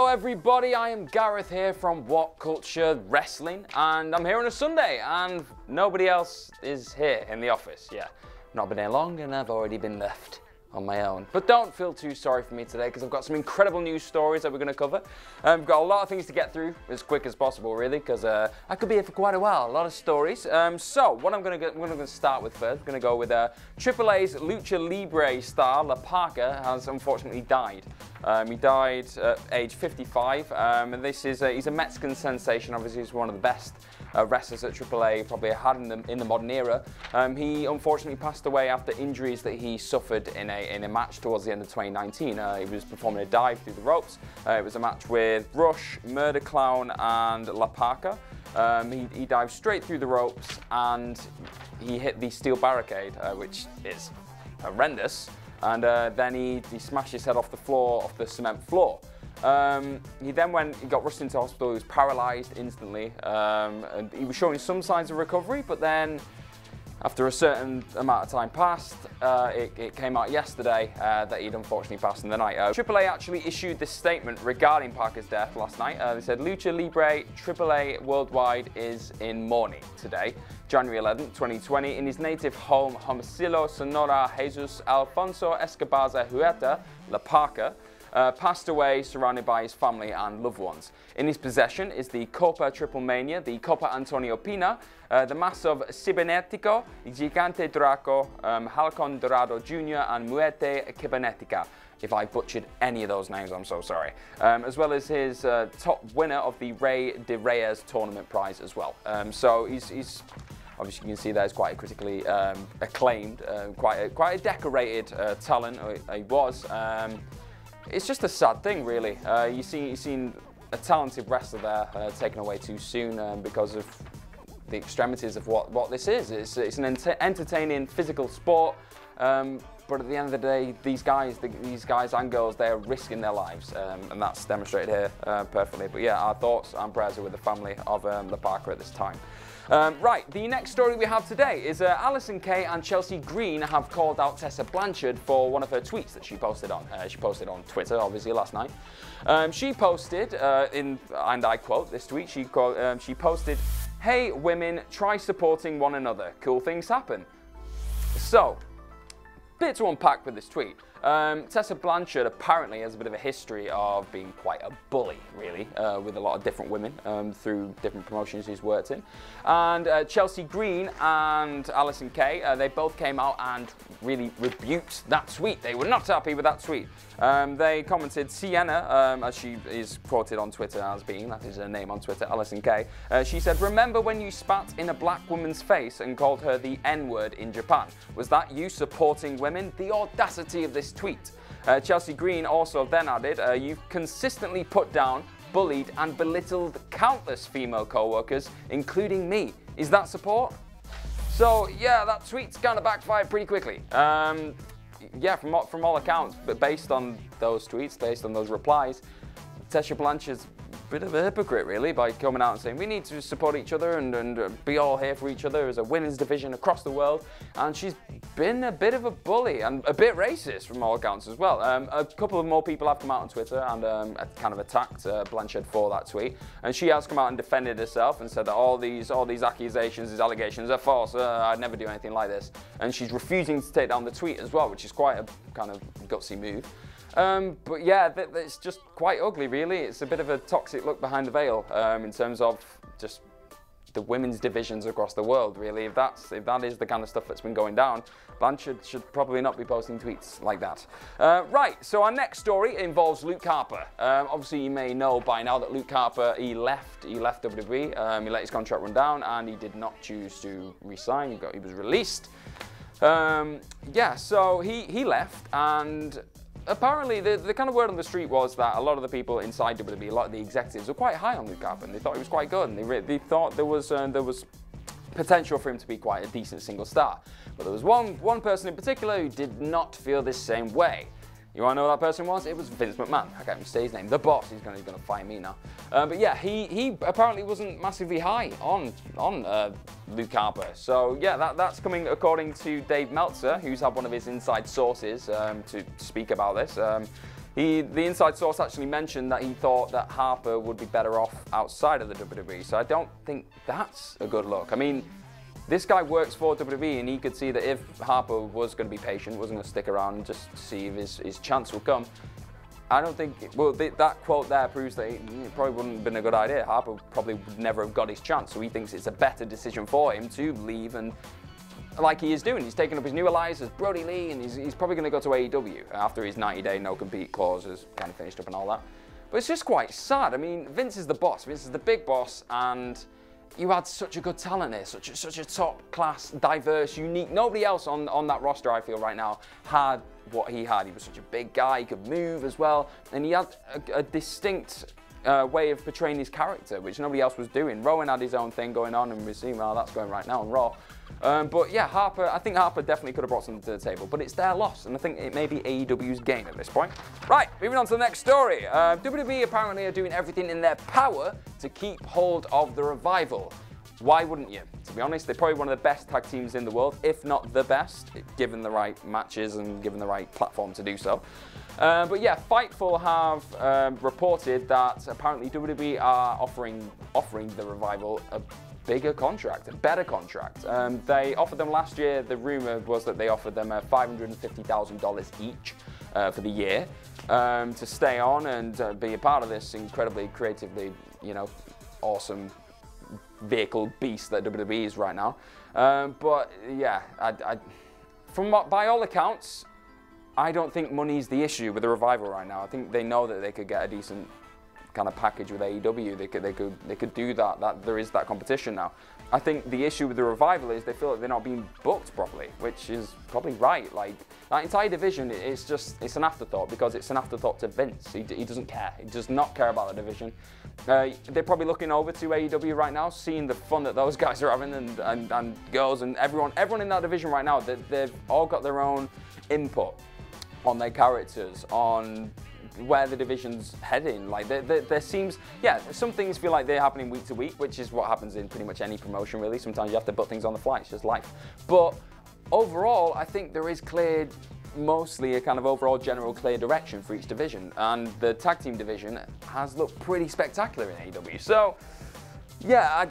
Hello everybody, I am Gareth here from What Culture Wrestling, and I'm here on a Sunday, and nobody else is here in the office. Yeah, not been here long and I've already been left on my own. But don't feel too sorry for me today, because I've got some incredible news stories that we're going to cover. We've got a lot of things to get through as quick as possible, really, because I could be here for quite a while. A lot of stories. So what I'm going to start with first, we're going to go with AAA's Lucha Libre star Parka has unfortunately died. He died at age 55, and this is he's a Mexican sensation. Obviously, he's one of the best wrestlers that AAA probably had in the modern era. He unfortunately passed away after injuries that he suffered in a match towards the end of 2019. He was performing a dive through the ropes. It was a match with Rush, Murder Clown, and La Parka. He dived straight through the ropes and he hit the steel barricade, which is horrendous. And then he smashed his head off the cement floor. He then got rushed into hospital. He was paralysed instantly, and he was showing some signs of recovery, but then after a certain amount of time passed, it came out yesterday that he'd unfortunately passed in the night. AAA actually issued this statement regarding Parker's death last night. They said, Lucha Libre AAA Worldwide is in mourning today, January 11th, 2020, in his native home, Hermosillo, Sonora. Jesus Alfonso Escobarza Huerta, La Parka, passed away surrounded by his family and loved ones. In his possession is the Copa Triple Mania, the Copa Antonio Pina, the Mass of Cibernetico, Gigante Draco, Halcon Dorado Jr. and Muerte Cibernetica. If I butchered any of those names, I'm so sorry. As well as his top winner of the Rey de Reyes tournament prize as well. So he's obviously, you can see that he's quite a critically acclaimed, quite a decorated talent. He was. It's just a sad thing, really. You've seen a talented wrestler there taken away too soon because of the extremities of what this is. It's an entertaining physical sport, but at the end of the day, these guys and girls, they're risking their lives, and that's demonstrated here perfectly. But yeah, our thoughts and prayers are with the family of La Parka at this time. Right, the next story we have today is Allysin Kay and Chelsea Green have called out Tessa Blanchard for one of her tweets that she posted on. She posted on Twitter, obviously, last night. She posted, and I quote this tweet, she posted, "Hey women, try supporting one another. Cool things happen." So, bit to unpack with this tweet. Tessa Blanchard apparently has a bit of a history of being quite a bully, really, with a lot of different women through different promotions she's worked in. And Chelsea Green and Allysin Kay, they both came out and really rebuked that tweet. They were not happy with that tweet. They commented, Sienna, as she is quoted on Twitter as being, that is her name on Twitter, Allysin Kay, she said, "Remember when you spat in a black woman's face and called her the N-word in Japan? Was that you supporting women? The audacity of this tweet." Chelsea Green also then added, "You've consistently put down, bullied and belittled countless female co-workers, including me. Is that support?" So yeah, that tweet's kind of backfired pretty quickly. Yeah, from all accounts, but based on those tweets, based on those replies, Tessa Blanchard's a bit of a hypocrite, really, by coming out and saying we need to support each other and be all here for each other as a women's division across the world. And she's been a bit of a bully and a bit racist from all accounts as well. A couple of more people have come out on Twitter and kind of attacked Blanchard for that tweet. And she has come out and defended herself and said that all these accusations, these allegations are false. I'd never do anything like this. And she's refusing to take down the tweet as well, which is quite a kind of gutsy move. But yeah, it's just quite ugly, really. It's a bit of a toxic look behind the veil in terms of just the women's divisions across the world, really. If that is the kind of stuff that's been going down, Blanchard should probably not be posting tweets like that. Right, so our next story involves Luke Harper. Obviously, you may know by now that Luke Harper, he left WWE. He let his contract run down, and he did not choose to resign. He was released. Yeah, so he left, and apparently, the kind of word on the street was that a lot of the people inside WWE, a lot of the executives, were quite high on Luke Harper, and they thought he was quite good, and they thought there was potential for him to be quite a decent single star. But there was one person in particular who did not feel this same way. You want to know who that person was? It was Vince McMahon. I can't even say his name. The boss. He's going to fire me now. But yeah, he apparently wasn't massively high on Luke Harper. So yeah, that's coming according to Dave Meltzer, who's had one of his inside sources to speak about this. The inside source actually mentioned that he thought that Harper would be better off outside of the WWE, so I don't think that's a good look. I mean, this guy works for WWE, and he could see that if Harper was going to be patient, wasn't going to stick around and just see if his chance would come, I don't think, well, that quote there proves that it probably wouldn't have been a good idea. Harper probably would never have got his chance, so he thinks it's a better decision for him to leave, and like he is doing, he's taking up his new allies as Brody Lee, and he's probably going to go to AEW after his 90-day no-compete clause is kind of finished up and all that. But it's just quite sad. I mean, Vince is the boss. Vince is the big boss, and you had such a good talent here, such a top-class, diverse, unique. Nobody else on that roster, I feel, right now, had what he had. He was such a big guy, he could move as well, and he had a distinct way of portraying his character, which nobody else was doing. Rowan had his own thing going on, and we see, well, that's going right now on Raw. But yeah, I think Harper definitely could have brought something to the table, but it's their loss, and I think it may be AEW's gain at this point. Right, moving on to the next story. WWE apparently are doing everything in their power to keep hold of the Revival. Why wouldn't you? To be honest, they're probably one of the best tag teams in the world, if not the best, given the right matches and given the right platform to do so. But yeah, Fightful have reported that apparently WWE are offering the Revival a bigger contract, a better contract. They offered them last year, the rumor was that they offered them $550,000 each for the year to stay on and be a part of this incredibly creatively, awesome vehicle beast that WWE is right now. But yeah, by all accounts, I don't think money's the issue with the Revival right now. I think they know that they could get a decent kind of package with AEW. They could do that. That there is that competition now. I think the issue with the Revival is they feel like they're not being booked properly, which is probably right. Like that entire division, it's an afterthought because it's an afterthought to Vince. He doesn't care. He does not care about the division. They're probably looking over to AEW right now, seeing the fun that those guys are having and girls and everyone in that division right now. They've all got their own input on their characters, on where the division's heading. Like there seems, yeah, some things feel like they're happening week to week, which is what happens in pretty much any promotion really. Sometimes you have to put things on the fly, it's just life. But overall, I think there is mostly a kind of overall general clear direction for each division, and the tag team division has looked pretty spectacular in AEW. So yeah,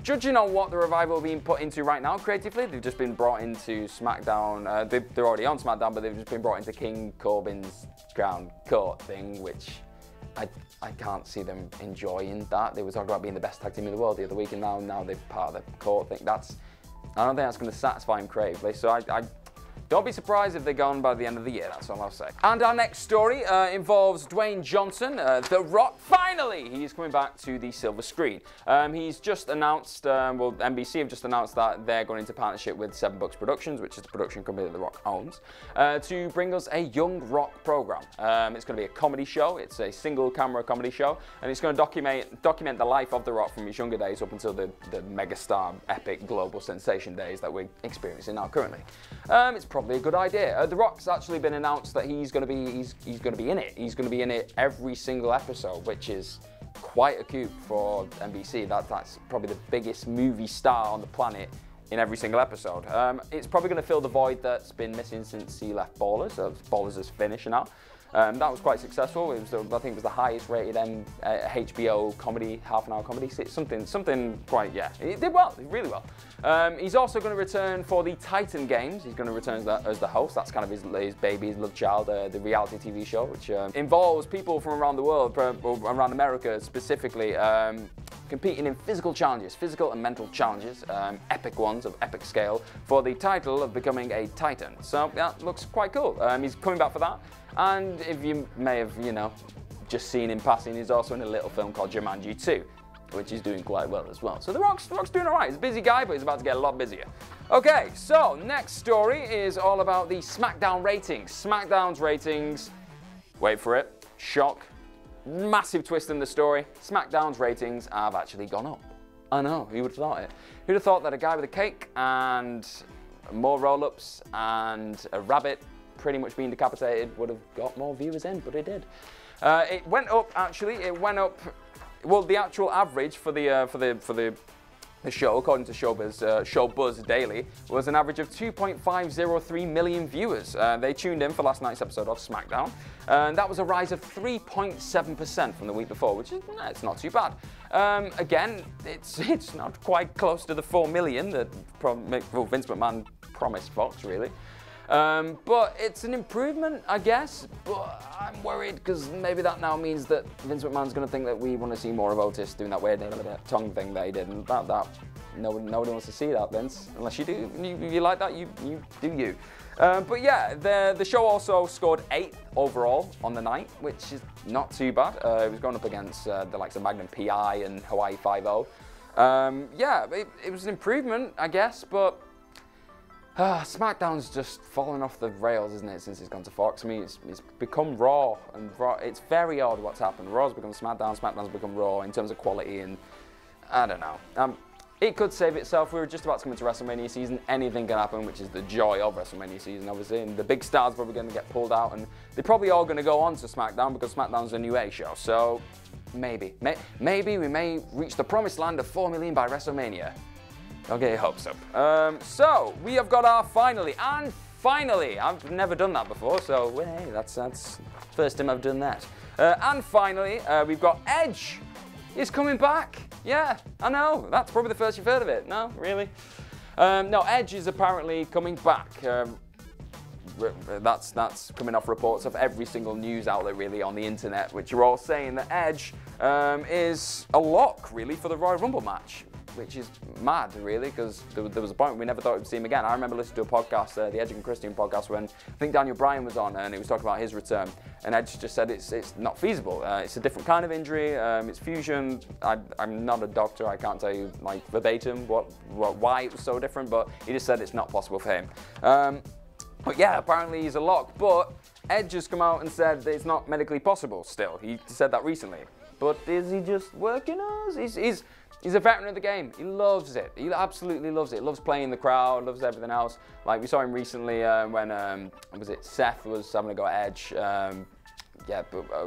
judging on what the Revival are being put into right now creatively, they've just been brought into SmackDown. They're already on SmackDown, but they've just been brought into King Corbin's Crown Court thing, which I can't see them enjoying that. They were talking about being the best tag team in the world the other week, and now they're part of the court thing. I don't think that's going to satisfy him creatively. So I don't be surprised if they're gone by the end of the year, that's all I'll say. And our next story involves Dwayne Johnson, The Rock. Finally, he's coming back to the silver screen. He's just announced, well, NBC have just announced that they're going into partnership with 7 Bucks Productions, which is the production company that The Rock owns, to bring us a Young Rock program. It's going to be a comedy show. It's a single-camera comedy show, and it's going to document the life of The Rock from his younger days up until the megastar, epic, global sensation days that we're experiencing now currently. It's probably a good idea. The Rock's actually been announced that he's going to be in it. He's going to be in it every single episode, which is quite a coup for NBC. That's probably the biggest movie star on the planet in every single episode. It's probably going to fill the void that's been missing since he left Ballers. Ballers is finished now. That was quite successful. It was, I think, it was the highest rated HBO comedy, half-an-hour comedy. Something quite, yeah. He did well, he did really well. He's also going to return for the Titan Games. He's going to return as the host. That's kind of his baby, his love child, the reality TV show, which involves people from around the world, around America specifically, competing in physical challenges, physical and mental challenges, epic ones of epic scale, for the title of becoming a Titan. So that looks quite cool. He's coming back for that. And if you may have, just seen him passing, he's also in a little film called Jumanji 2, which is doing quite well as well. So The Rock's doing all right. He's a busy guy, but he's about to get a lot busier. Okay, so next story is all about the SmackDown ratings. SmackDown's ratings, wait for it, shock, massive twist in the story. SmackDown's ratings have actually gone up. I know, who would have thought it? Who'd have thought that a guy with a cake and more roll-ups and a rabbit pretty much being decapitated would have got more viewers in, but it did. It went up, actually. It went up. Well, the actual average for the The show, according to Showbuzz Daily, was an average of 2.503 million viewers. They tuned in for last night's episode of SmackDown, and that was a rise of 3.7% from the week before, which is it's not too bad. Again, it's not quite close to the 4 million that Vince McMahon promised Fox, really. But it's an improvement, I guess. But I'm worried because maybe that now means that Vince McMahon's going to think that we want to see more of Otis doing that weird tongue thing that he did. And that nobody wants to see that, Vince. Unless you do, you like that, you do you. But yeah, the show also scored 8th overall on the night, which is not too bad. It was going up against the likes of Magnum PI and Hawaii 5-0. Yeah, it was an improvement, I guess, but SmackDown's just fallen off the rails, isn't it, since it's gone to Fox? I mean, it's become Raw, and Raw, it's very odd what's happened. Raw's become SmackDown, SmackDown's become Raw in terms of quality, and I don't know. It could save itself. We were just about to come into WrestleMania season. Anything can happen, which is the joy of WrestleMania season, obviously. And the big stars are probably going to get pulled out, and they're probably all going to go on to SmackDown because SmackDown's a new A show. So maybe we may reach the promised land of 4 million by WrestleMania. Don't get your hopes up. So we have got our finally, I've never done that before, so hey, that's first time I've done that. And finally, we've got Edge. He's coming back. Yeah, I know. That's probably the first you've heard of it. No, really? No, Edge is apparently coming back. That's coming off reports of every single news outlet really on the internet, which are all saying that Edge is a lock really for the Royal Rumble match, which is mad really, because there was a point we never thought we'd see him again. I remember listening to a podcast, the Edge and Christian podcast, when I think Daniel Bryan was on and he was talking about his return, and Edge just said it's not feasible. It's a different kind of injury. It's fusion. I'm not a doctor. I can't tell you like verbatim why it was so different, but he just said it's not possible for him. But yeah, apparently he's a lock. But Edge has come out and said that it's not medically possible still. He said that recently. But is he just working us? He's a veteran of the game. He loves it. He absolutely loves it. Loves playing the crowd, loves everything else. Like we saw him recently when was it Seth was having a go at Edge. Yeah,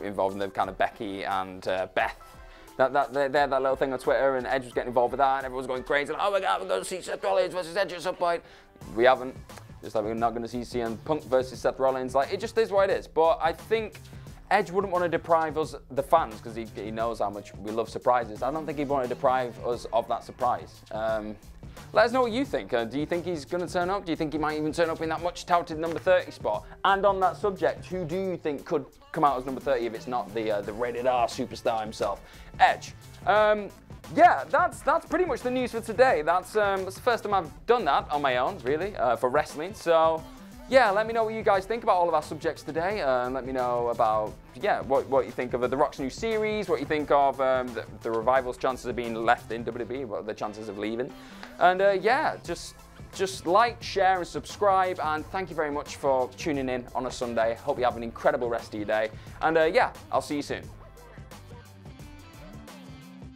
involving the kind of Becky and Beth. They had that little thing on Twitter, and Edge was getting involved with that, and everyone was going crazy. Like, oh my God, we're going to see Seth Rollins versus Edge at some point. We haven't. Just like we're not going to see CM Punk versus Seth Rollins. Like, it just is what it is. But I think Edge wouldn't want to deprive us, the fans, because he knows how much we love surprises. I don't think he'd want to deprive us of that surprise. Let us know what you think. Do you think he's going to turn up? Do you think he might even turn up in that much touted number 30 spot? And on that subject, who do you think could come out as number 30 if it's not the rated R superstar himself, Edge? Yeah, that's pretty much the news for today. That's the first time I've done that on my own, really, for wrestling. So yeah, let me know what you guys think about all of our subjects today. Let me know about, yeah, what you think of The Rock's new series, what you think of the Revival's chances of being left in WWE, what are the chances of leaving. And yeah, just like, share, and subscribe. And thank you very much for tuning in on a Sunday. Hope you have an incredible rest of your day. And yeah, I'll see you soon.